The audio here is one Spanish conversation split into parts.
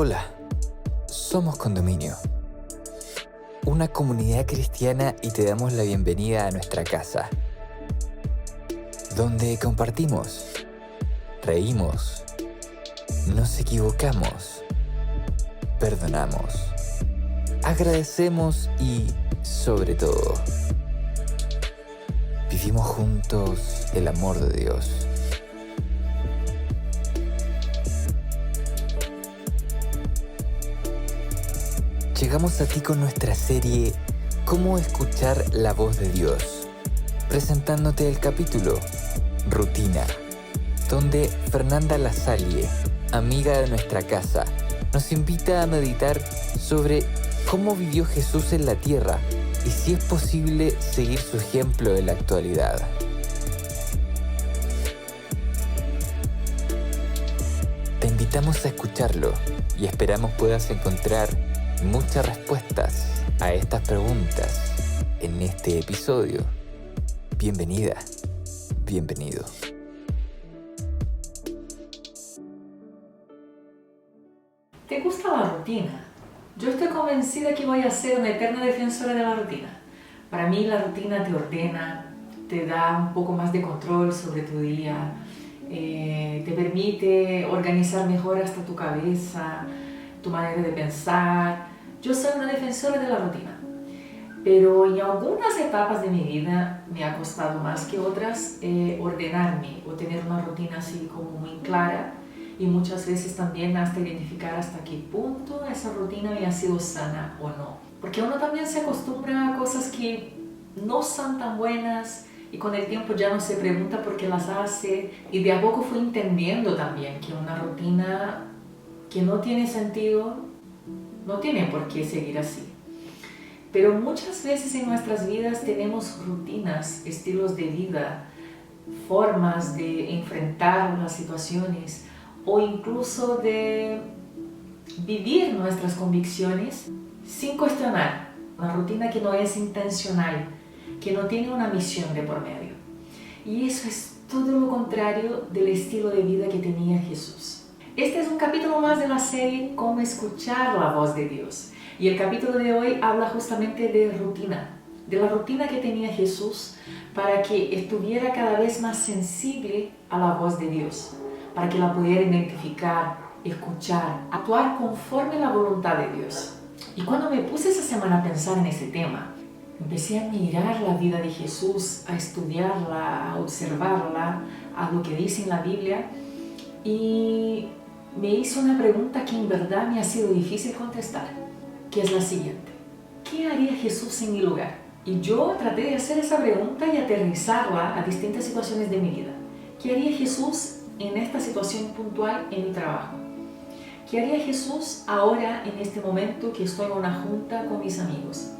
Hola, somos Condominio, una comunidad cristiana y te damos la bienvenida a nuestra casa, donde compartimos, reímos, nos equivocamos, perdonamos, agradecemos y, sobre todo, vivimos juntos el amor de Dios. Llegamos a ti con nuestra serie Cómo escuchar la voz de Dios, presentándote el capítulo Rutina, donde Fernanda Lasalle, amiga de nuestra casa, nos invita a meditar sobre cómo vivió Jesús en la tierra y si es posible seguir su ejemplo en la actualidad. Te invitamos a escucharlo y esperamos puedas encontrar muchas respuestas a estas preguntas en este episodio. Bienvenida, bienvenido. ¿Te gusta la rutina? Yo estoy convencida que voy a ser una eterna defensora de la rutina. Para mí la rutina te ordena, te da un poco más de control sobre tu día, te permite organizar mejor hasta tu cabeza, tu manera de pensar. Yo soy una defensora de la rutina, pero en algunas etapas de mi vida me ha costado más que otras ordenarme o tener una rutina así como muy clara, y muchas veces también hasta identificar hasta qué punto esa rutina me ha sido sana o no. Porque uno también se acostumbra a cosas que no son tan buenas y con el tiempo ya no se pregunta por qué las hace, y de a poco fui entendiendo también que una rutina que no tiene sentido no tiene por qué seguir así. Pero muchas veces en nuestras vidas tenemos rutinas, estilos de vida, formas de enfrentar las situaciones o incluso de vivir nuestras convicciones sin cuestionar. Una rutina que no es intencional, que no tiene una misión de por medio. Y eso es todo lo contrario del estilo de vida que tenía Jesús. Este es un capítulo más de la serie Cómo escuchar la voz de Dios. Y el capítulo de hoy habla justamente de rutina, de la rutina que tenía Jesús para que estuviera cada vez más sensible a la voz de Dios, para que la pudiera identificar, escuchar, actuar conforme a la voluntad de Dios. Y cuando me puse esa semana a pensar en ese tema, empecé a mirar la vida de Jesús, a estudiarla, a observarla, a lo que dice en la Biblia, y me hizo una pregunta que en verdad me ha sido difícil contestar, que es la siguiente: ¿qué haría Jesús en mi lugar? Y yo traté de hacer esa pregunta y aterrizarla a distintas situaciones de mi vida. ¿Qué haría Jesús en esta situación puntual en mi trabajo? ¿Qué haría Jesús ahora en este momento que estoy en una junta con mis amigos?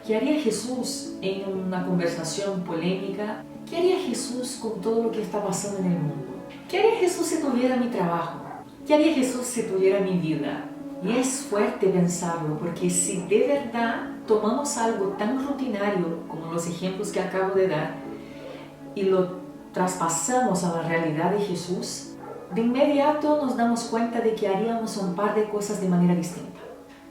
¿Qué haría Jesús en una conversación polémica? ¿Qué haría Jesús con todo lo que está pasando en el mundo? ¿Qué haría Jesús si tuviera mi trabajo? ¿Qué haría Jesús si tuviera mi vida? Y es fuerte pensarlo, porque si de verdad tomamos algo tan rutinario como los ejemplos que acabo de dar y lo traspasamos a la realidad de Jesús, de inmediato nos damos cuenta de que haríamos un par de cosas de manera distinta.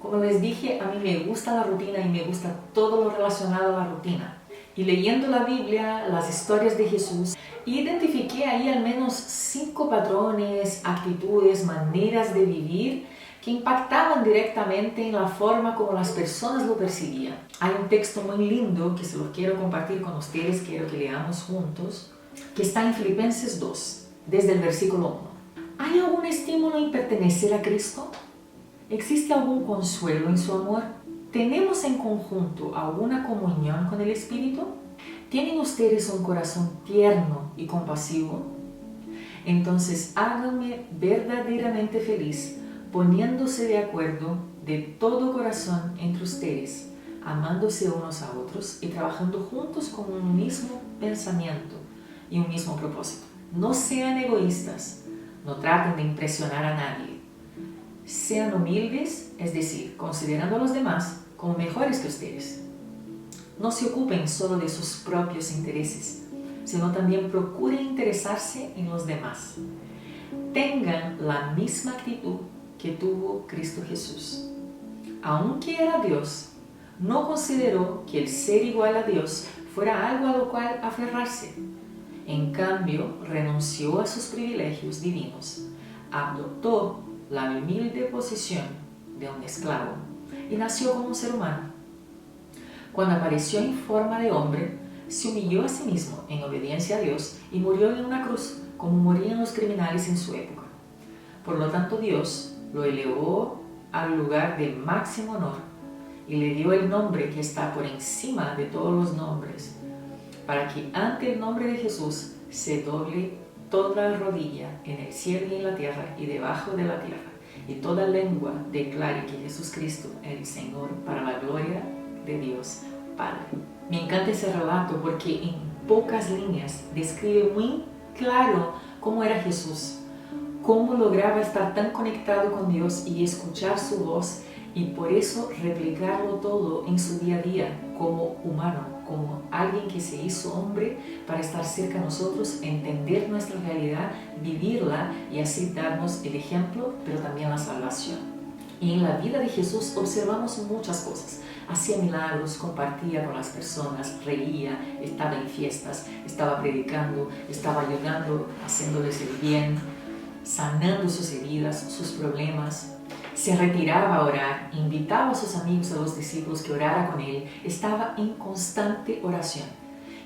Como les dije, a mí me gusta la rutina y me gusta todo lo relacionado a la rutina. Y leyendo la Biblia, las historias de Jesús, identifiqué ahí al menos 5 patrones, actitudes, maneras de vivir que impactaban directamente en la forma como las personas lo percibían. Hay un texto muy lindo que se lo quiero compartir con ustedes, quiero que leamos juntos, que está en Filipenses 2, desde el versículo 1. ¿Hay algún estímulo en pertenecer a Cristo? ¿Existe algún consuelo en su amor? ¿Tenemos en conjunto alguna comunión con el Espíritu? ¿Tienen ustedes un corazón tierno y compasivo? Entonces háganme verdaderamente feliz, poniéndose de acuerdo de todo corazón entre ustedes, amándose unos a otros y trabajando juntos con un mismo pensamiento y un mismo propósito. No sean egoístas, no traten de impresionar a nadie. Sean humildes, es decir, considerando a los demás como mejores que ustedes. No se ocupen solo de sus propios intereses, sino también procuren interesarse en los demás. Tengan la misma actitud que tuvo Cristo Jesús. Aunque era Dios, no consideró que el ser igual a Dios fuera algo a lo cual aferrarse. En cambio, renunció a sus privilegios divinos, adoptó la humilde posición de un esclavo y nació como un ser humano. Cuando apareció en forma de hombre, se humilló a sí mismo en obediencia a Dios y murió en una cruz, como morían los criminales en su época. Por lo tanto, Dios lo elevó al lugar de máximo honor y le dio el nombre que está por encima de todos los nombres, para que ante el nombre de Jesús se doble toda rodilla en el cielo y en la tierra y debajo de la tierra, y toda lengua declare que Jesús Cristo es el Señor, para la gloria de Dios Padre. Me encanta ese relato porque en pocas líneas describe muy claro cómo era Jesús, cómo lograba estar tan conectado con Dios y escuchar su voz, y por eso replicarlo todo en su día a día como humano, como alguien que se hizo hombre para estar cerca de nosotros, entender nuestra realidad, vivirla y así darnos el ejemplo, pero también la salvación. Y en la vida de Jesús observamos muchas cosas. Hacía milagros, compartía con las personas, reía, estaba en fiestas, estaba predicando, estaba ayudando, haciéndoles el bien, sanando sus heridas, sus problemas. Se retiraba a orar, invitaba a sus amigos, a los discípulos que orara con él, estaba en constante oración.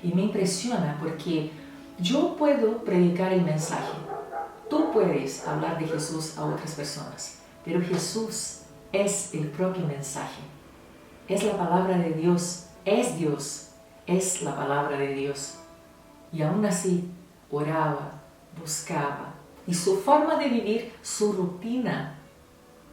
Y me impresiona porque yo puedo predicar el mensaje, tú puedes hablar de Jesús a otras personas, pero Jesús es el propio mensaje, es la palabra de Dios, es la palabra de Dios. Y aún así oraba, buscaba, y su forma de vivir, su rutina,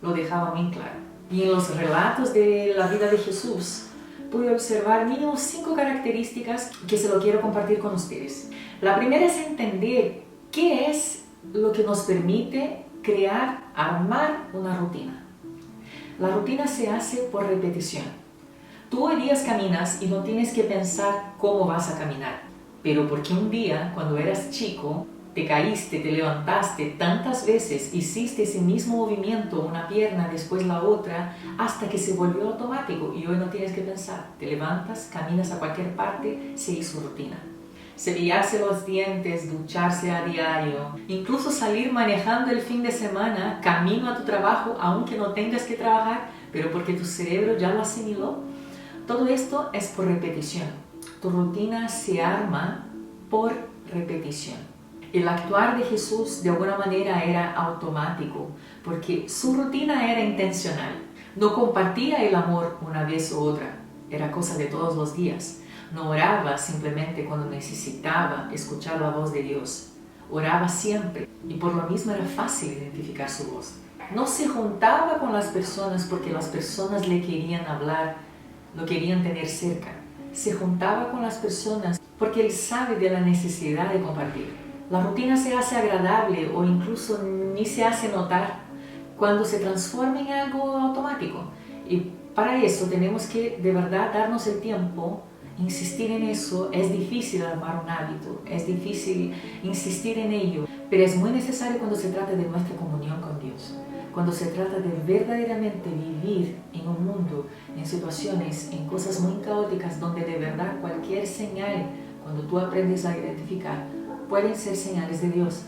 lo dejaba muy claro. Y en los relatos de la vida de Jesús pude observar mínimo 5 características que se lo quiero compartir con ustedes. La primera es entender qué es lo que nos permite crear, armar una rutina. La rutina se hace por repetición. Tú hoy días caminas y no tienes que pensar cómo vas a caminar, pero porque un día, cuando eras chico, te caíste, te levantaste tantas veces, hiciste ese mismo movimiento, una pierna, después la otra, hasta que se volvió automático y hoy no tienes que pensar. Te levantas, caminas a cualquier parte, se hizo rutina. Cepillarse los dientes, ducharse a diario, incluso salir manejando el fin de semana, camino a tu trabajo, aunque no tengas que trabajar, pero porque tu cerebro ya lo asimiló. Todo esto es por repetición. Tu rutina se arma por repetición. El actuar de Jesús de alguna manera era automático, porque su rutina era intencional. No compartía el amor una vez u otra, era cosa de todos los días. No oraba simplemente cuando necesitaba escuchar la voz de Dios. Oraba siempre y por lo mismo era fácil identificar su voz. No se juntaba con las personas porque las personas le querían hablar, lo querían tener cerca. Se juntaba con las personas porque él sabe de la necesidad de compartir. La rutina se hace agradable o incluso ni se hace notar cuando se transforma en algo automático. Y para eso tenemos que de verdad darnos el tiempo, insistir en eso. Es difícil armar un hábito, es difícil insistir en ello, pero es muy necesario cuando se trata de nuestra comunión con Dios. Cuando se trata de verdaderamente vivir en un mundo, en situaciones, en cosas muy caóticas, donde de verdad cualquier señal, cuando tú aprendes a identificar, pueden ser señales de Dios.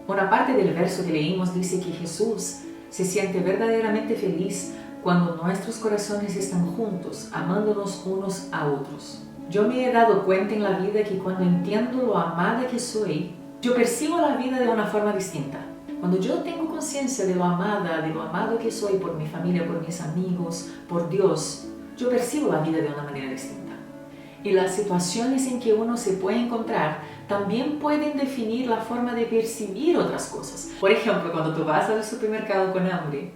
Una parte del verso que leímos dice que Jesús se siente verdaderamente feliz cuando nuestros corazones están juntos, amándonos unos a otros. Yo me he dado cuenta en la vida que cuando entiendo lo amada que soy, yo percibo la vida de una forma distinta. Cuando yo tengo conciencia de lo amada, de lo amado que soy por mi familia, por mis amigos, por Dios, yo percibo la vida de una manera distinta. Y las situaciones en que uno se puede encontrar también pueden definir la forma de percibir otras cosas. Por ejemplo, cuando tú vas al supermercado con hambre,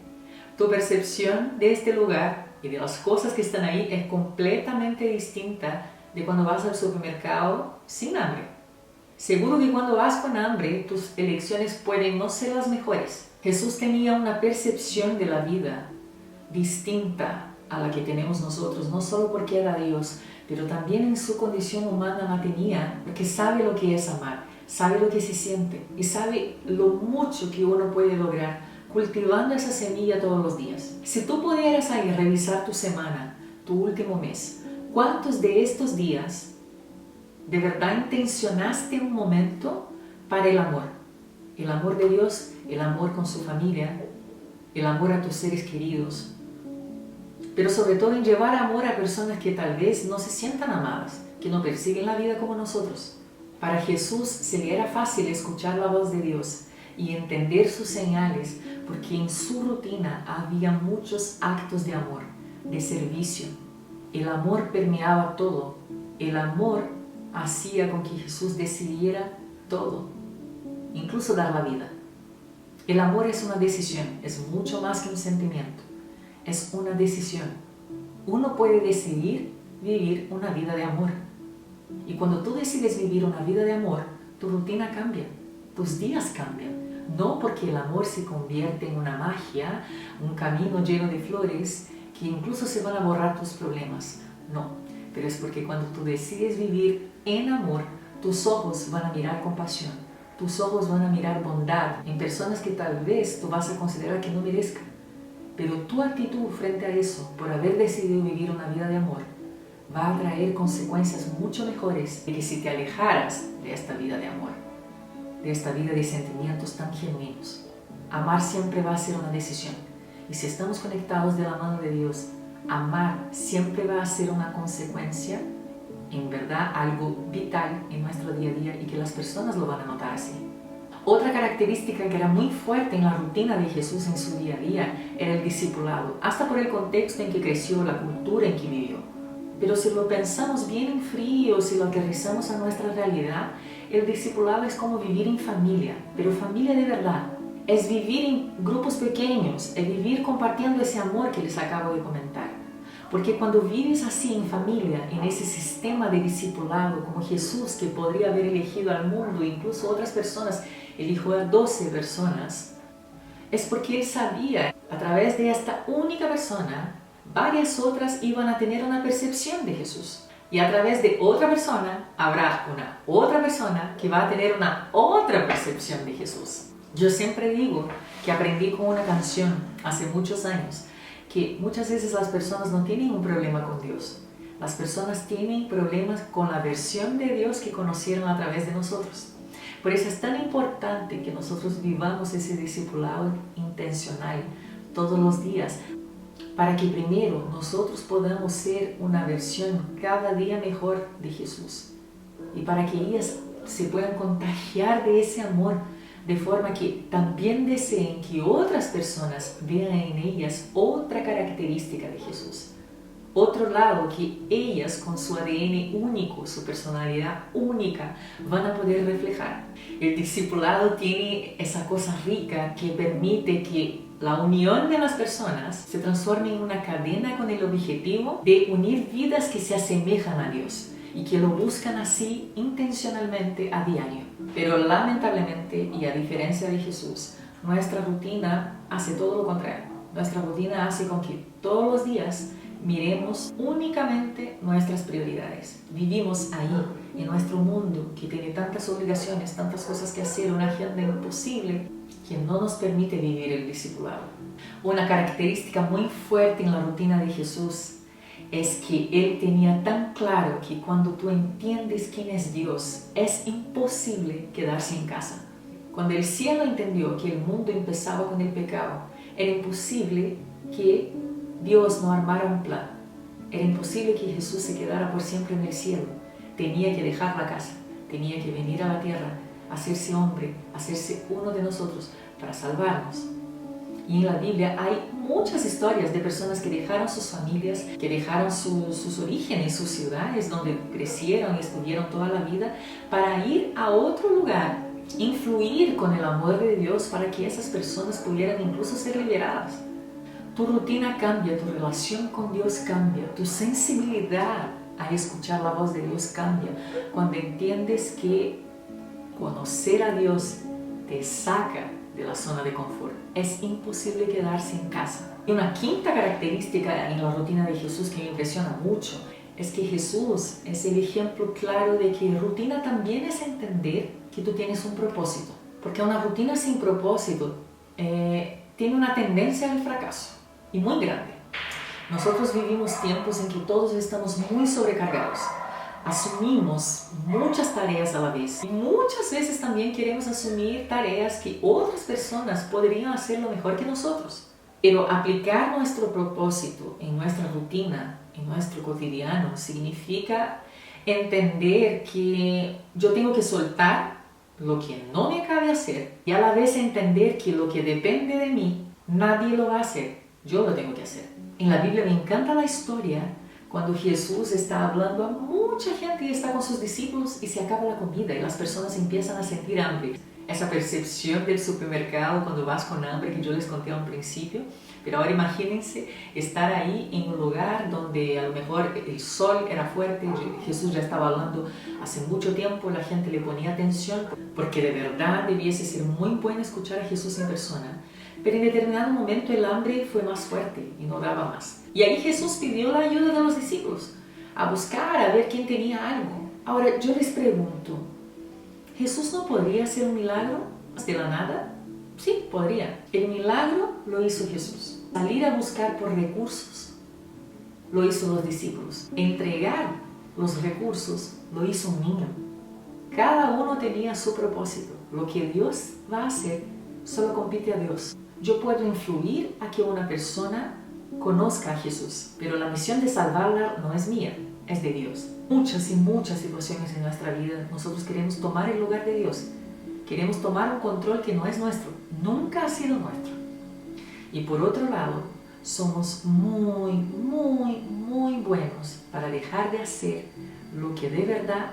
tu percepción de este lugar y de las cosas que están ahí es completamente distinta de cuando vas al supermercado sin hambre. Seguro que cuando vas con hambre, tus elecciones pueden no ser las mejores. Jesús tenía una percepción de la vida distinta a la que tenemos nosotros, no solo porque era Dios, pero también en su condición humana la tenía, porque sabe lo que es amar, sabe lo que se siente y sabe lo mucho que uno puede lograr cultivando esa semilla todos los días. Si tú pudieras ahí revisar tu semana, tu último mes, ¿cuántos de estos días de verdad intencionaste un momento para el amor? El amor de Dios, el amor con su familia, el amor a tus seres queridos, pero sobre todo en llevar amor a personas que tal vez no se sientan amadas, que no persiguen la vida como nosotros. Para Jesús se le era fácil escuchar la voz de Dios y entender sus señales, porque en su rutina había muchos actos de amor, de servicio. El amor permeaba todo. El amor hacía con que Jesús decidiera todo, incluso dar la vida. El amor es una decisión, es mucho más que un sentimiento, es una decisión. Uno puede decidir vivir una vida de amor. Y cuando tú decides vivir una vida de amor, tu rutina cambia, tus días cambian. No porque el amor se convierte en una magia, un camino lleno de flores, que incluso se van a borrar tus problemas. No, pero es porque cuando tú decides vivir en amor, tus ojos van a mirar compasión, tus ojos van a mirar bondad en personas que tal vez tú vas a considerar que no merezcan. Pero tu actitud frente a eso, por haber decidido vivir una vida de amor, va a traer consecuencias mucho mejores de que si te alejaras de esta vida de amor, de esta vida de sentimientos tan genuinos. Amar siempre va a ser una decisión. Y si estamos conectados de la mano de Dios, amar siempre va a ser una consecuencia, en verdad, algo vital en nuestro día a día y que las personas lo van a notar así. Otra característica que era muy fuerte en la rutina de Jesús en su día a día era el discipulado, hasta por el contexto en que creció, la cultura en que vivió. Pero si lo pensamos bien en frío, si lo aterrizamos a nuestra realidad, el discipulado es como vivir en familia, pero familia de verdad. Es vivir en grupos pequeños, es vivir compartiendo ese amor que les acabo de comentar. Porque cuando vives así en familia, en ese sistema de discipulado, como Jesús, que podría haber elegido al mundo, incluso otras personas, eligió a 12 personas, es porque Él sabía, a través de esta única persona, varias otras iban a tener una percepción de Jesús. Y a través de otra persona, habrá una otra persona que va a tener una otra percepción de Jesús. Yo siempre digo que aprendí con una canción hace muchos años, que muchas veces las personas no tienen un problema con Dios. Las personas tienen problemas con la versión de Dios que conocieron a través de nosotros. Por eso es tan importante que nosotros vivamos ese discipulado intencional todos los días, para que primero nosotros podamos ser una versión cada día mejor de Jesús y para que ellas se puedan contagiar de ese amor, de forma que también deseen que otras personas vean en ellas otra característica de Jesús, otro lado que ellas con su ADN único, su personalidad única, van a poder reflejar. El discipulado tiene esa cosa rica que permite que la unión de las personas se transforme en una cadena con el objetivo de unir vidas que se asemejan a Dios y que lo buscan así intencionalmente a diario. Pero lamentablemente, y a diferencia de Jesús, nuestra rutina hace todo lo contrario. Nuestra rutina hace con que todos los días miremos únicamente nuestras prioridades. Vivimos ahí, en nuestro mundo que tiene tantas obligaciones, tantas cosas que hacer, una agenda imposible que no nos permite vivir el discipulado. Una característica muy fuerte en la rutina de Jesús es que Él tenía tan claro que cuando tú entiendes quién es Dios, es imposible quedarse en casa. Cuando el cielo entendió que el mundo empezaba con el pecado, era imposible que Dios no armara un plan. Era imposible que Jesús se quedara por siempre en el cielo. Tenía que dejar la casa, tenía que venir a la tierra, hacerse hombre, hacerse uno de nosotros para salvarnos. Y en la Biblia hay muchas historias de personas que dejaron sus familias, que dejaron sus orígenes, sus ciudades donde crecieron y estuvieron toda la vida para ir a otro lugar, influir con el amor de Dios para que esas personas pudieran incluso ser liberadas. Tu rutina cambia, tu relación con Dios cambia, tu sensibilidad a escuchar la voz de Dios cambia cuando entiendes que conocer a Dios te saca de la zona de confort. Es imposible quedarse en casa. Y una quinta característica en la rutina de Jesús que me impresiona mucho es que Jesús es el ejemplo claro de que rutina también es entender que tú tienes un propósito. Porque una rutina sin propósito tiene una tendencia al fracaso, y muy grande. Nosotros vivimos tiempos en que todos estamos muy sobrecargados. Asumimos muchas tareas a la vez y muchas veces también queremos asumir tareas que otras personas podrían hacerlo mejor que nosotros. Pero aplicar nuestro propósito en nuestra rutina, en nuestro cotidiano, significa entender que yo tengo que soltar lo que no me cabe hacer y a la vez entender que lo que depende de mí, nadie lo va a hacer, yo lo tengo que hacer. En la Biblia me encanta la historia cuando Jesús está hablando a mucha gente y está con sus discípulos y se acaba la comida y las personas empiezan a sentir hambre. Esa percepción del supermercado cuando vas con hambre que yo les conté a un principio. Pero ahora imagínense estar ahí en un lugar donde a lo mejor el sol era fuerte, Jesús ya estaba hablando hace mucho tiempo, la gente le ponía atención porque de verdad debiese ser muy bueno escuchar a Jesús en persona. Pero en determinado momento el hambre fue más fuerte y no daba más. Y ahí Jesús pidió la ayuda de los discípulos a buscar, a ver quién tenía algo. Ahora yo les pregunto, ¿Jesús no podría hacer un milagro de la nada? Sí, podría. El milagro lo hizo Jesús. Salir a buscar por recursos lo hizo los discípulos. Entregar los recursos lo hizo un niño. Cada uno tenía su propósito. Lo que Dios va a hacer solo compete a Dios. Yo puedo influir a que una persona conozca a Jesús, pero la misión de salvarla no es mía, es de Dios. Muchas y muchas situaciones en nuestra vida nosotros queremos tomar el lugar de Dios. Queremos tomar un control que no es nuestro, nunca ha sido nuestro. Y por otro lado, somos muy buenos para dejar de hacer lo que de verdad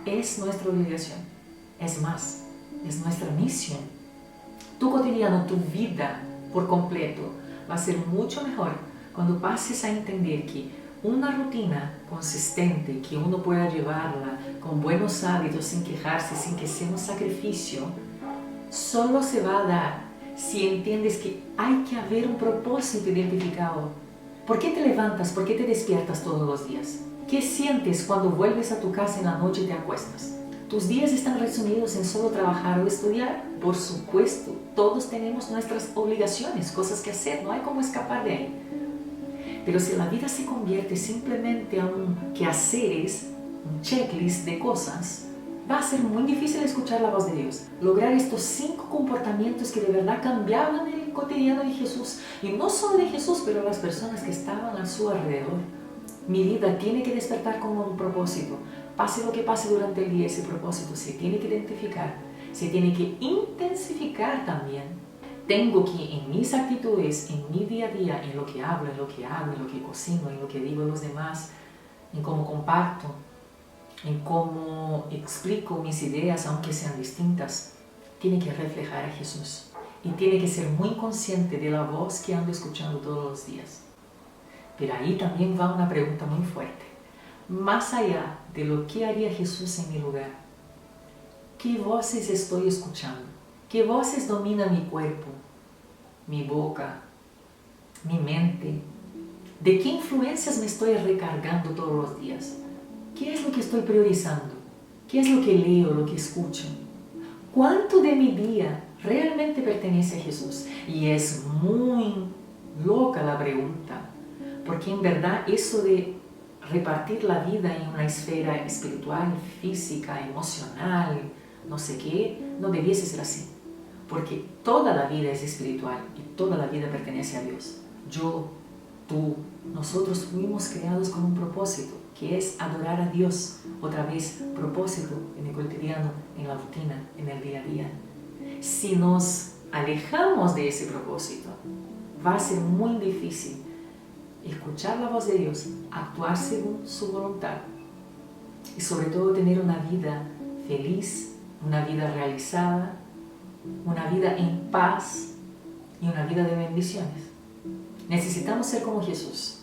es nuestra obligación. Es más, es nuestra misión. Tu cotidiano, tu vida por completo va a ser mucho mejor cuando pases a entender que una rutina consistente, que uno pueda llevarla con buenos hábitos, sin quejarse, sin que sea un sacrificio, solo se va a dar si entiendes que hay que haber un propósito identificado. ¿Por qué te levantas? ¿Por qué te despiertas todos los días? ¿Qué sientes cuando vuelves a tu casa en la noche y te acuestas? ¿Tus días están resumidos en solo trabajar o estudiar? Por supuesto, todos tenemos nuestras obligaciones, cosas que hacer, no hay cómo escapar de ahí. Pero si la vida se convierte simplemente a un quehaceres, un checklist de cosas, va a ser muy difícil escuchar la voz de Dios. Lograr estos 5 comportamientos que de verdad cambiaban el cotidiano de Jesús. Y no solo de Jesús, pero las personas que estaban a su alrededor. Mi vida tiene que despertar con un propósito. Pase lo que pase durante el día, ese propósito se tiene que identificar. Se tiene que intensificar también. Tengo que en mis actitudes, en mi día a día, en lo que hablo, en lo que hago, en lo que cocino, en lo que digo a los demás, en cómo comparto, en cómo explico mis ideas, aunque sean distintas, tiene que reflejar a Jesús. Y tiene que ser muy consciente de la voz que ando escuchando todos los días. Pero ahí también va una pregunta muy fuerte. Más allá de lo que haría Jesús en mi lugar, ¿qué voces estoy escuchando? ¿Qué voces dominan mi cuerpo, mi boca, mi mente? ¿De qué influencias me estoy recargando todos los días? ¿Qué es lo que estoy priorizando? ¿Qué es lo que leo, lo que escucho? ¿Cuánto de mi día realmente pertenece a Jesús? Y es muy loca la pregunta, porque en verdad eso de repartir la vida en una esfera espiritual, física, emocional, no sé qué, no debiese ser así. Porque toda la vida es espiritual y toda la vida pertenece a Dios. Yo, tú, nosotros fuimos creados con un propósito, que es adorar a Dios. Otra vez, propósito en el cotidiano, en la rutina, en el día a día. Si nos alejamos de ese propósito, va a ser muy difícil escuchar la voz de Dios, actuar según su voluntad y sobre todo tener una vida feliz, una vida realizada, una vida en paz y una vida de bendiciones. Necesitamos ser como Jesús.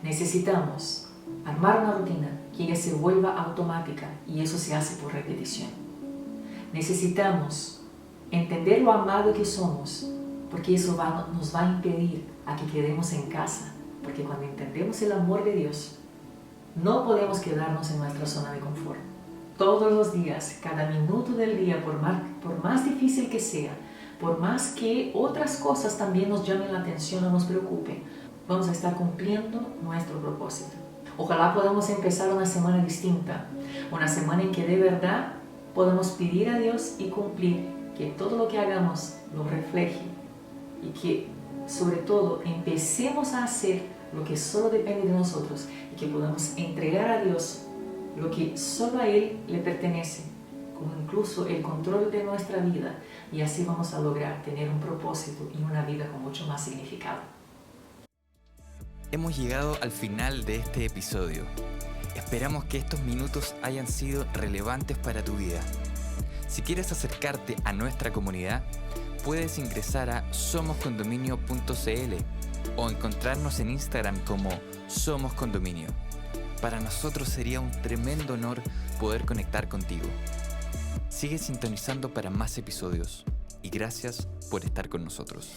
Necesitamos armar una rutina que ella se vuelva automática y eso se hace por repetición. Necesitamos entender lo amado que somos porque eso nos va a impedir a que quedemos en casa. Porque cuando entendemos el amor de Dios, no podemos quedarnos en nuestra zona de confort. Todos los días, cada minuto del día, por más difícil que sea, por más que otras cosas también nos llamen la atención o nos preocupen, vamos a estar cumpliendo nuestro propósito. Ojalá podamos empezar una semana distinta, una semana en que de verdad podamos pedir a Dios y cumplir, que todo lo que hagamos lo refleje y que sobre todo empecemos a hacer lo que solo depende de nosotros y que podamos entregar a Dios lo que solo a Él le pertenece, como incluso el control de nuestra vida, y así vamos a lograr tener un propósito y una vida con mucho más significado. Hemos llegado al final de este episodio. Esperamos que estos minutos hayan sido relevantes para tu vida. Si quieres acercarte a nuestra comunidad, puedes ingresar a somoscondominio.cl o encontrarnos en Instagram como Somos Condominio. Para nosotros sería un tremendo honor poder conectar contigo. Sigue sintonizando para más episodios y gracias por estar con nosotros.